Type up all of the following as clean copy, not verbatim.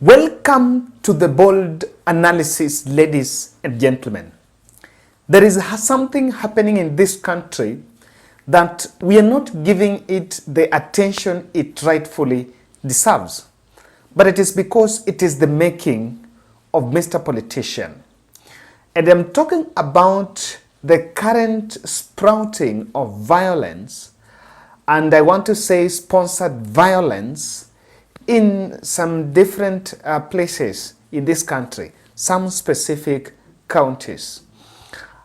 Welcome to the bold analysis, ladies and gentlemen. There is something happening in this country that we are not giving it the attention it rightfully deserves. But it is because it is the making of Mr. Politician. And I'm talking about the current sprouting of violence, and I want to say sponsored violence in some different places in this country, some specific counties.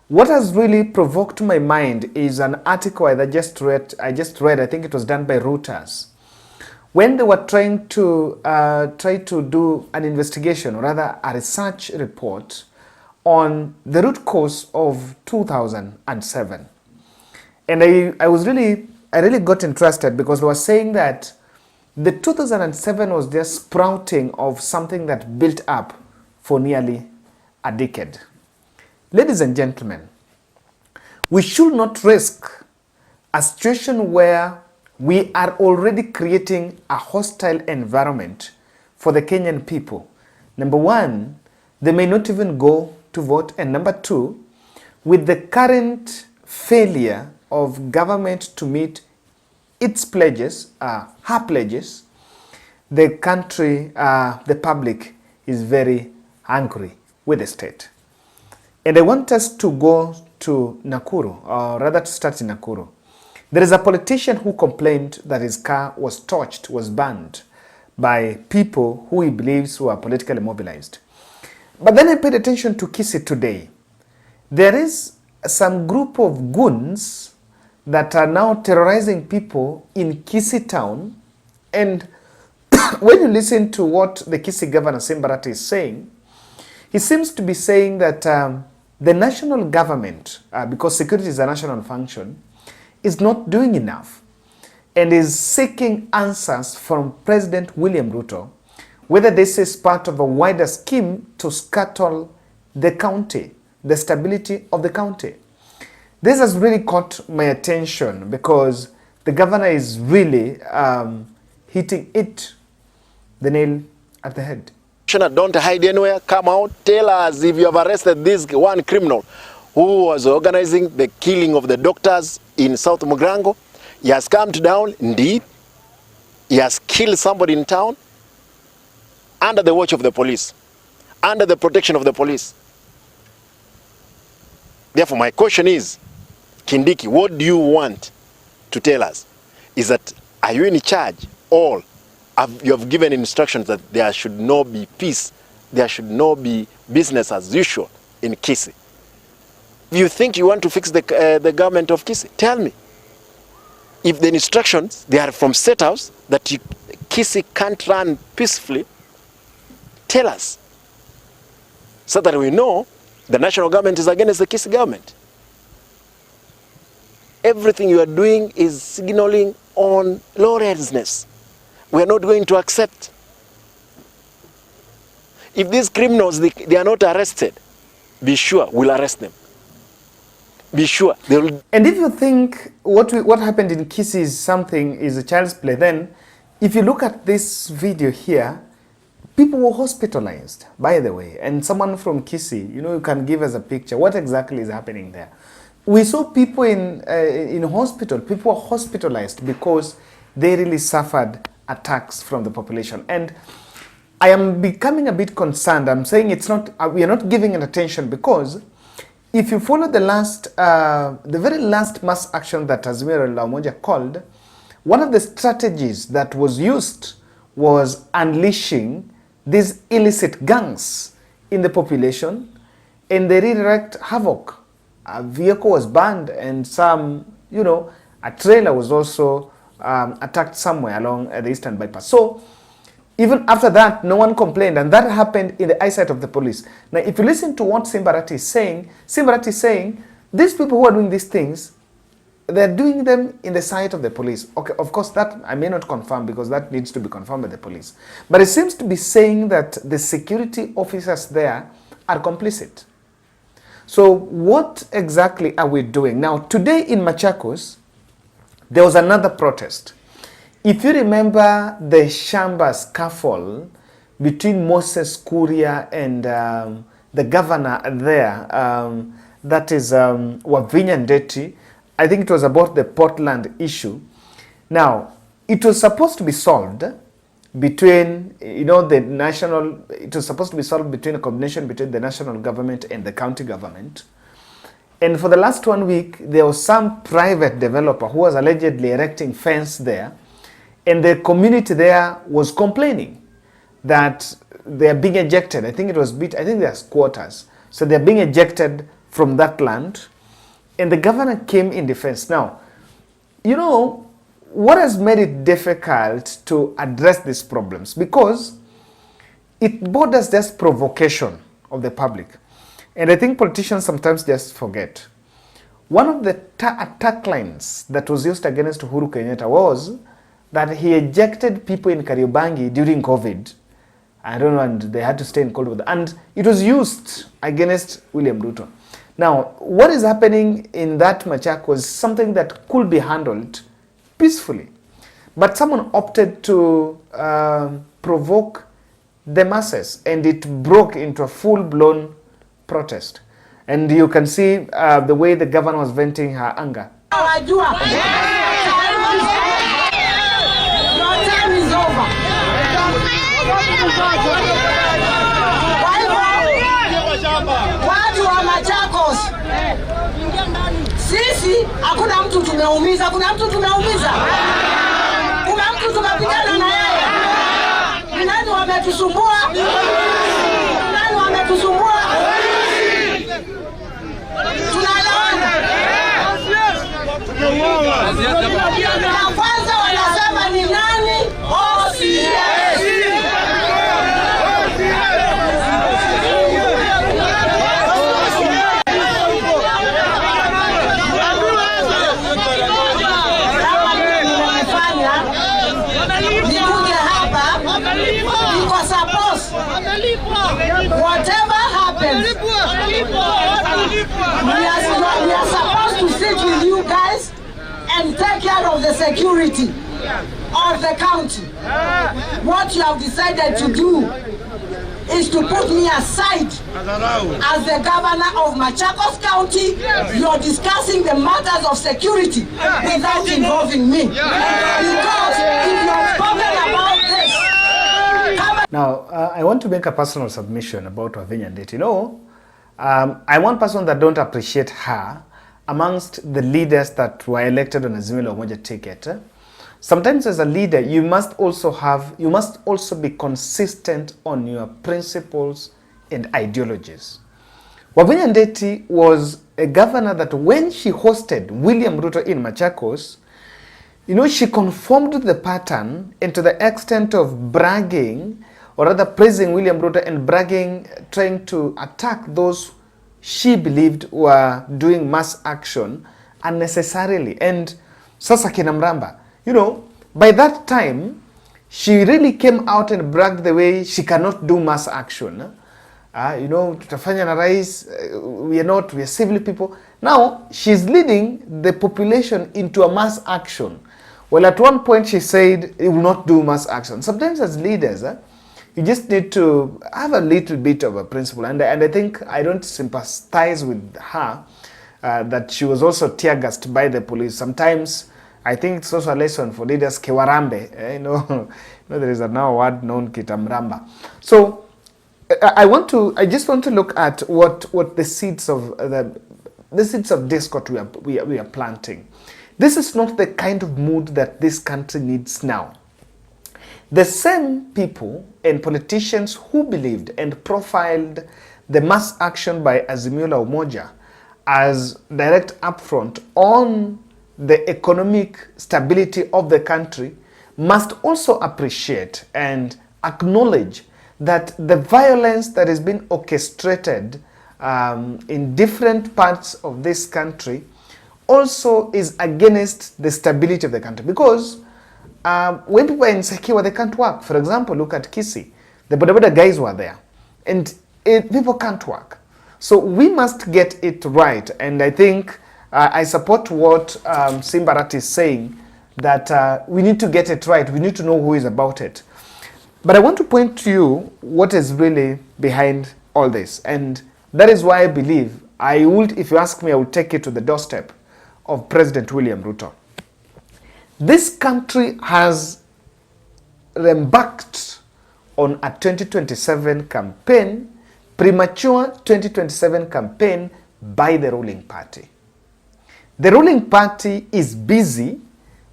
What has really provoked my mind is an article I just read, I think it was done by Reuters, when they were trying to do an investigation, or rather a research report on the root cause of 2007. And I really got interested because they were saying that the 2007 was just sprouting of something that built up for nearly a decade. Ladies and gentlemen, we should not risk a situation where we are already creating a hostile environment for the Kenyan people. Number one, they may not even go to vote. And number two, with the current failure of government to meet its pledges, her pledges, the country, the public is very angry with the state. And I want us to go to Nakuru, or rather to start in Nakuru. There is a politician who complained that his car was torched, was burned by people who he believes were politically mobilized. But then I paid attention to Kisii today. There is some group of goons that are now terrorizing people in Kisii town. And when you listen to what the Kisii governor, Simba, Arati, is saying, he seems to be saying that the national government, because security is a national function, is not doing enough and is seeking answers from President William Ruto, whether this is part of a wider scheme to scuttle the county, the stability of the county. This has really caught my attention because the governor is really hitting the nail at the head. Don't hide anywhere. Come out. Tell us if you have arrested this one criminal who was organizing the killing of the doctors in South Mugrango. He has calmed down. Indeed, he has killed somebody in town under the watch of the police, under the protection of the police. Therefore, my question is, Kindiki, what do you want to tell us? Is that, are you in charge, or you have given instructions that there should not be peace, there should not be business as usual in Kisii? If you think you want to fix the government of Kisii, tell me. If the instructions, they are from State House, that Kisii can't run peacefully, tell us, so that we know the national government is against the Kisii government. Everything you are doing is signaling on lawlessness. We are not going to accept. If these criminals, they are not arrested, be sure we'll arrest them. Be sure they will. And if you think what happened in Kisii is a child's play, then if you look at this video here, people were hospitalized, by the way. And someone from Kisii, you can give us a picture. What exactly is happening there? We saw people in hospital. People were hospitalized because they really suffered attacks from the population. And I am becoming a bit concerned. I'm saying we are not giving it attention because if you follow the very last mass action that Azimio la Umoja called, one of the strategies that was used was unleashing these illicit gangs in the population, and they really wreaked havoc. A vehicle was burned, and a trailer was also attacked somewhere along the Eastern Bypass. So even after that, no one complained, and that happened in the eyesight of the police. Now, if you listen to what Simba Arati is saying, these people who are doing these things, they're doing them in the sight of the police. Okay, of course, that I may not confirm because that needs to be confirmed by the police. But it seems to be saying that the security officers there are complicit. So what exactly are we doing? Now, today in Machakos, there was another protest. If you remember the Shamba scuffle between Moses Kuria and the governor there, that is Wavinya Ndeti. I think it was about the Portland issue. Now, it was supposed to be solved between, it was supposed to be solved between a combination between the national government and the county government. And for the last 1 week, there was some private developer who was allegedly erecting fence there. And the community there was complaining that they are being ejected. I think they're squatters. So they're being ejected from that land. And the governor came in defense. Now, what has made it difficult to address these problems? Because it borders just provocation of the public. And I think politicians sometimes just forget. One of the attack lines that was used against Uhuru Kenyatta was that he ejected people in Kariobangi during COVID. I don't know, and they had to stay in cold weather. And it was used against William Ruto. Now, what is happening in that Machakos was something that could be handled peacefully. But someone opted to provoke the masses, and it broke into a full-blown protest. And you can see the way the governor was venting her anger. Your time is over. Watu wa Machakos, sisi hakuna mtu tumeumiza, kuna mtu tumeumiza, kuna mtu tumepigana na yeye. Nani wametusumbua? Nani wametusumbua? Tunalawana. Na kwanza wanasema ni nani? OCS. Whatever happens, we are supposed to sit with you guys and take care of the security of the county. What you have decided to do is to put me aside as the governor of Machakos County. You're discussing the matters of security without involving me. Because if you're spoken about this, now, I want to make a personal submission about Wavinya Ndeti. I'm one person that don't appreciate her amongst the leaders that were elected on a Azimio la Umoja ticket. Sometimes as a leader, you must also be consistent on your principles and ideologies. Wavinya Ndeti was a governor that when she hosted William Ruto in Machakos, she conformed to the pattern, and to the extent of bragging, or rather praising William Ruto and bragging, trying to attack those she believed were doing mass action unnecessarily. And sasa kina Mramba, by that time, she really came out and bragged the way she cannot do mass action. Tutafanya na rais, we are civil people. Now, she's leading the population into a mass action. Well, at one point she said it will not do mass action. Sometimes as leaders, you just need to have a little bit of a principle. And I think I don't sympathize with her that she was also tear-gassed by the police. Sometimes I think it's also a lesson for leaders, kewarambe. There is now a word known, kitamramba. So I just want to look at what the seeds of discord we are planting. This is not the kind of mood that this country needs now. The same people and politicians who believed and profiled the mass action by Azimio la Umoja as direct upfront on the economic stability of the country must also appreciate and acknowledge that the violence that has been orchestrated in different parts of this country also is against the stability of the country. Because when people are insecure, they can't work. For example, look at Kisii. The boda guys were there. And people can't work. So we must get it right. And I think I support what Simba Arati is saying, that we need to get it right. We need to know who is about it. But I want to point to you what is really behind all this. And that is why I believe if you ask me, I will take it to the doorstep of President William Ruto. This country has embarked on a 2027 campaign, premature 2027 campaign by the ruling party. The ruling party is busy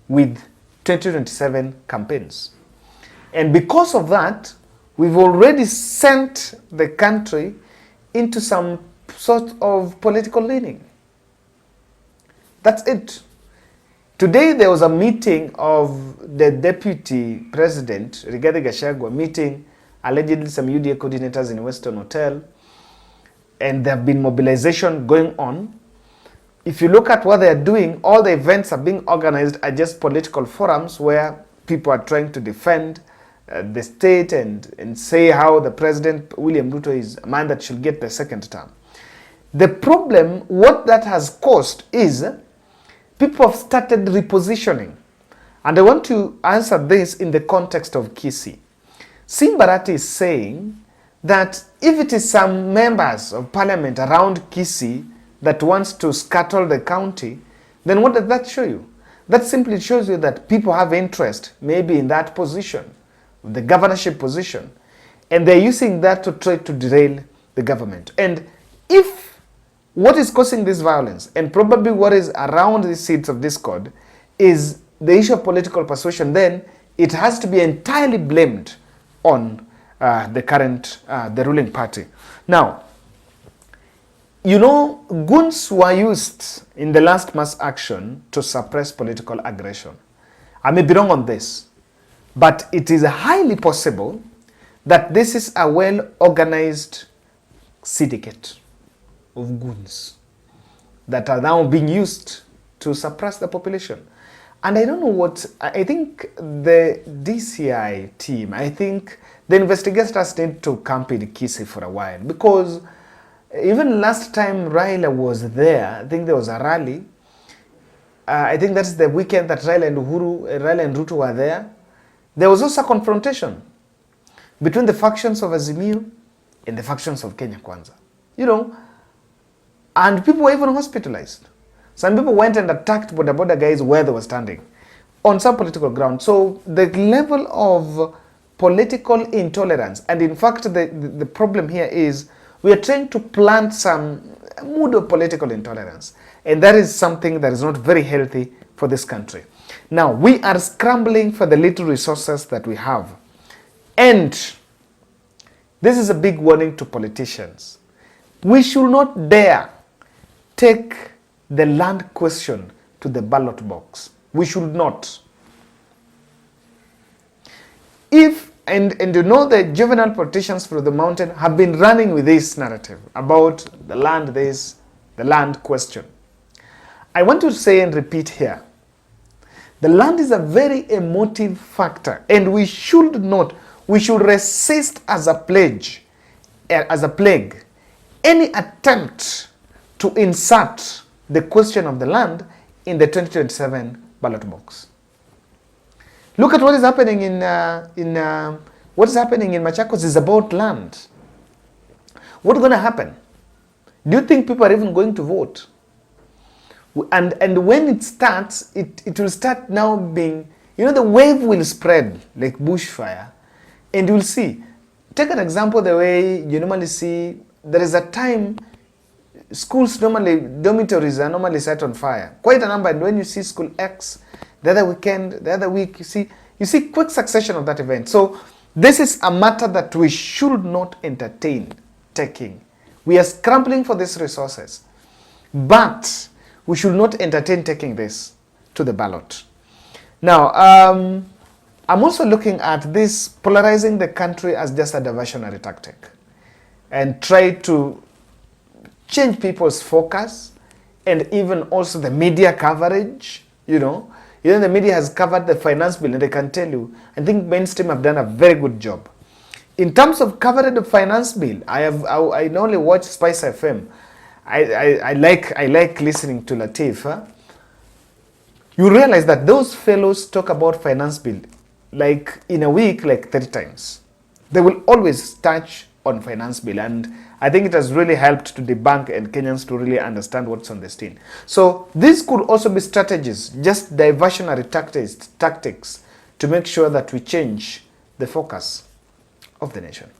with 2027 campaigns. And because of that, we've already sent the country into some sort of political leaning. That's it. Today there was a meeting of the deputy president, Rigathi Gachagua, meeting allegedly some UDA coordinators in Western Hotel, and there have been mobilization going on. If you look at what they are doing, all the events are being organized are just political forums where people are trying to defend the state and say how the president, William Ruto, is a man that should get the second term. The problem, what that has caused is people have started repositioning. And I want to answer this in the context of Kisii. Simba Arati is saying that if it is some members of parliament around Kisii that wants to scuttle the county, then what does that show you? That simply shows you that people have interest maybe in that position, the governorship position, and they're using that to try to derail the government. And if what is causing this violence, and probably what is around the seeds of discord, is the issue of political persuasion, then it has to be entirely blamed on the ruling party. Now, you know, goons were used in the last mass action to suppress political aggression. I may be wrong on this, but it is highly possible that this is a well-organized syndicate of goons that are now being used to suppress the population. And I don't know what, I think the DCI team, I think the investigators need to camp in Kisii for a while, because even last time Raila was there, I think there was a rally. I think that's the weekend that Raila and Ruto were there. There was also a confrontation between the factions of Azimio and the factions of Kenya Kwanza. You know, and people were even hospitalized. Some people went and attacked border guys where they were standing on some political ground. So the level of political intolerance, and in fact the problem here is we are trying to plant some mood of political intolerance. And that is something that is not very healthy for this country. Now, we are scrambling for the little resources that we have. And this is a big warning to politicians. We should not dare take the land question to the ballot box. We should not. And you know, the juvenile politicians from the mountain have been running with this narrative about the land this, the land question. I want to say and repeat here, the land is a very emotive factor, and we should resist as a plague, any attempt to insert the question of the land in the 2027 ballot box. Look at what is happening in Machakos is about land. What's going to happen? Do you think people are even going to vote? And when it starts, it will start now being, you know, the wave will spread like bushfire, and you'll see. Take an example the way you normally see, there is a time schools normally, dormitories are normally set on fire. Quite a number, and when you see school X, the other weekend, the other week, you see quick succession of that event. So this is a matter that we should not entertain taking. We are scrambling for these resources, but we should not entertain taking this to the ballot. Now, I'm also looking at this polarizing the country as just a diversionary tactic and try to change people's focus, and even also the media coverage. You know, the media has covered the finance bill, and I can tell you, I think mainstream have done a very good job. In terms of covering the finance bill, I not only watch Spice FM, I like listening to Latif. You realize that those fellows talk about finance bill like in a week, like 30 times. They will always touch on finance bill, and I think it has really helped to debunk and Kenyans to really understand what's on the scene. So this could also be strategies, just diversionary tactics to make sure that we change the focus of the nation.